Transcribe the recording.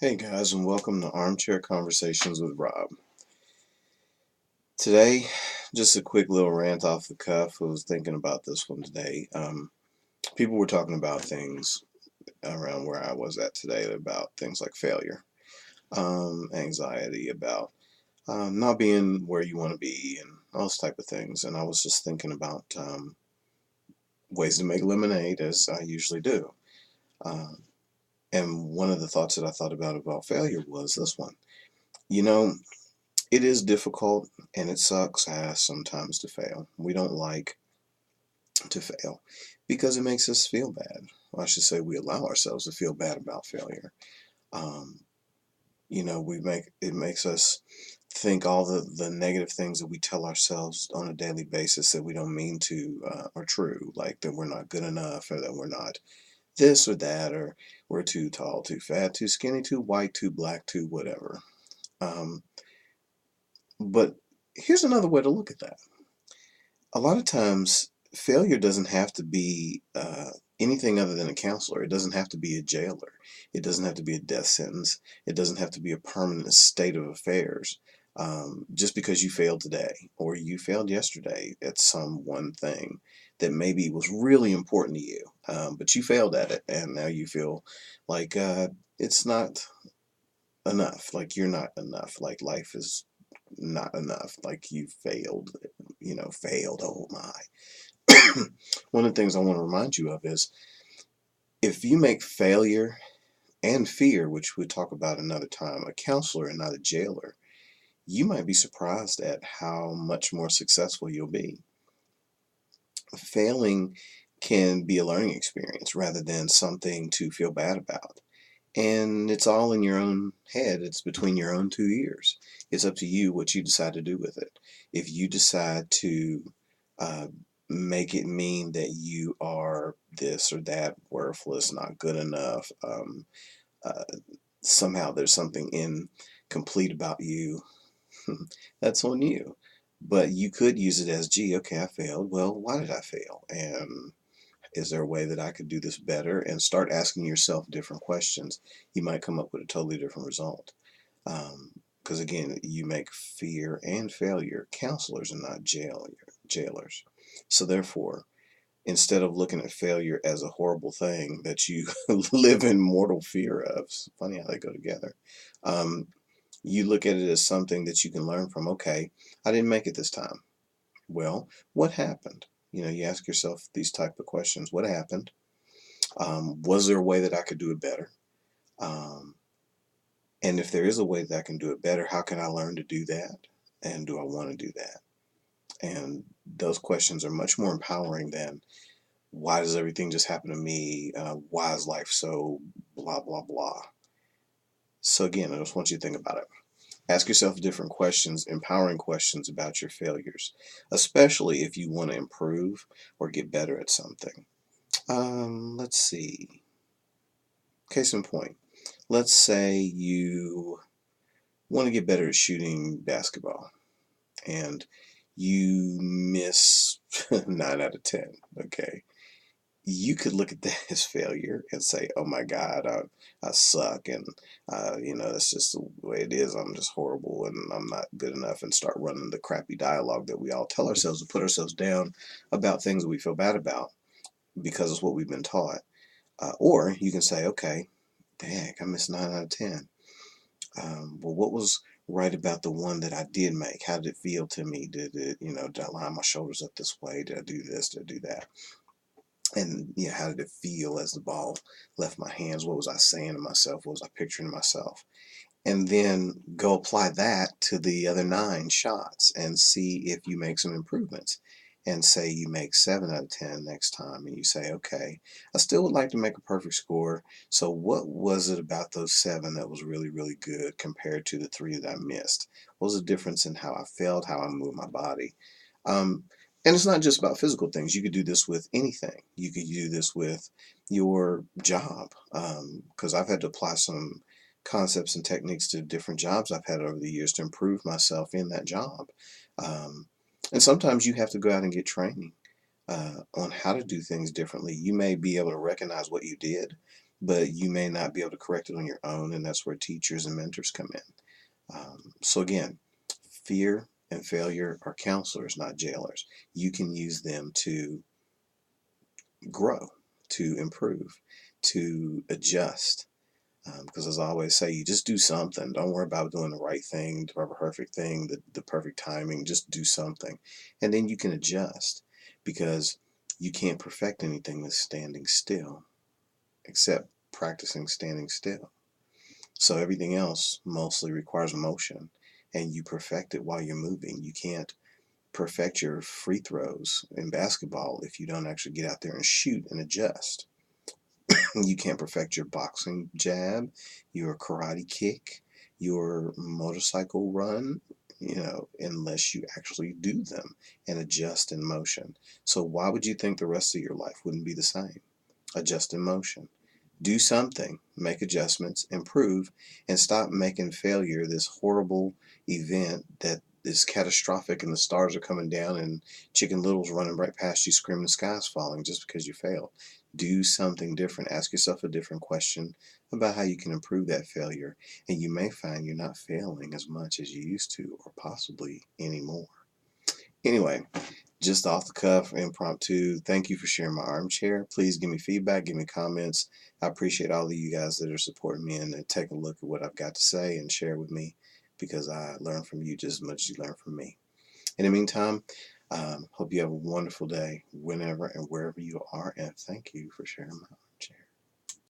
Hey guys, and welcome to Armchair Conversations with Rob. Today, just a quick little rant off the cuff. I was thinking about this one today. People were talking about things around where I was at today about things like failure, anxiety, about not being where you want to be, and all those type of things. And I was just thinking about ways to make lemonade, as I usually do. Um, and one of the thoughts that I thought about failure was this one. You know, it is difficult and it sucks ass sometimes to fail. We don't like to fail because it makes us feel bad. Well, I should say we allow ourselves to feel bad about failure. Um, we make it makes us think all the negative things that we tell ourselves on a daily basis that we don't mean to are true, like that we're not good enough, or that we're not this or that, or we're too tall, too fat, too skinny, too white, too black, too whatever. Um, but here's another way to look at that. A lot of times failure doesn't have to be anything other than a counselor. It doesn't have to be a jailer. It doesn't have to be a death sentence. It doesn't have to be a permanent state of affairs. Just because you failed today or you failed yesterday at some one thing that maybe was really important to you, but you failed at it, and now you feel like it's not enough, like you're not enough, like life is not enough, like you failed, failed. Oh my. One of the things I want to remind you of is if you make failure and fear, which we'll talk about another time, a counselor and not a jailer, you might be surprised at how much more successful you'll be. Failing can be a learning experience rather than something to feel bad about. And it's all in your own head. It's between your own two ears. It's up to you what you decide to do with it. If you decide to uh, make it mean that you are this or that, worthless, not good enough, uh, somehow there's something incomplete about you, that's on you. But you could use it as, gee, okay, I failed. Well, why did I fail? And is there a way that I could do this better? And start asking yourself different questions. You might come up with a totally different result. Because again, you make fear and failure counselors and not jailers. So therefore, instead of looking at failure as a horrible thing that you live in mortal fear of, it's funny how they go together. Um, you look at it as something that you can learn from. Okay, I didn't make it this time. Well, what happened? You ask yourself these type of questions. What happened? Was there a way that I could do it better? Um, and if there is a way that I can do it better, how can I learn to do that? And do I want to do that? And those questions are much more empowering than why does everything just happen to me? Why is life so blah, blah, blah? So, again, I just want you to think about it. Ask yourself different questions, empowering questions about your failures, especially if you want to improve or get better at something. Let's see. Case in point, let's say you want to get better at shooting basketball and you miss 9 out of 10. Okay. You could look at that as failure and say, oh my God, I suck. And, that's just the way it is. I'm just horrible and I'm not good enough, and start running the crappy dialogue that we all tell ourselves to put ourselves down about things that we feel bad about because it's what we've been taught. Or you can say, okay, heck, I missed 9 out of 10. Well, what was right about the one that I did make? How did it feel to me? Did I line my shoulders up this way? Did I do this? Did I do that? And how did it feel as the ball left my hands? What was I saying to myself? What was I picturing to myself? And then go apply that to the other 9 shots and see if you make some improvements. And say you make 7 out of 10 next time, and you say, okay, I still would like to make a perfect score. So what was it about those 7 that was really, really good compared to the 3 that I missed? What was the difference in how I felt, how I moved my body? Um, and it's not just about physical things. You could do this with anything. You could do this with your job. Because I've had to apply some concepts and techniques to different jobs I've had over the years to improve myself in that job. Um, and sometimes you have to go out and get training on how to do things differently. You may be able to recognize what you did, but you may not be able to correct it on your own, and that's where teachers and mentors come in. So again, fear and failure are counselors, not jailers. You can use them to grow, to improve, to adjust. Because as I always say, you just do something. Don't worry about doing the right thing, the perfect thing, the perfect timing. Just do something. And then you can adjust, because you can't perfect anything that's standing still except practicing standing still. So everything else mostly requires motion, and you perfect it while you're moving. You can't perfect your free throws in basketball if you don't actually get out there and shoot and adjust. You can't perfect your boxing jab, your karate kick, your motorcycle run, unless you actually do them and adjust in motion. So why would you think the rest of your life wouldn't be the same? Adjust in motion. Do something, make adjustments, improve, and stop making failure this horrible event that is catastrophic and the stars are coming down and Chicken Little's running right past you screaming the sky's falling just because you failed. Do something different. Ask yourself a different question about how you can improve that failure, and you may find you're not failing as much as you used to, or possibly anymore. Anyway, just off the cuff, impromptu. Thank you for sharing my armchair. Please give me feedback, give me comments. I appreciate all of you guys that are supporting me and that take a look at what I've got to say and share with me, because I learn from you just as much as you learn from me. In the meantime, hope you have a wonderful day whenever and wherever you are, and thank you for sharing my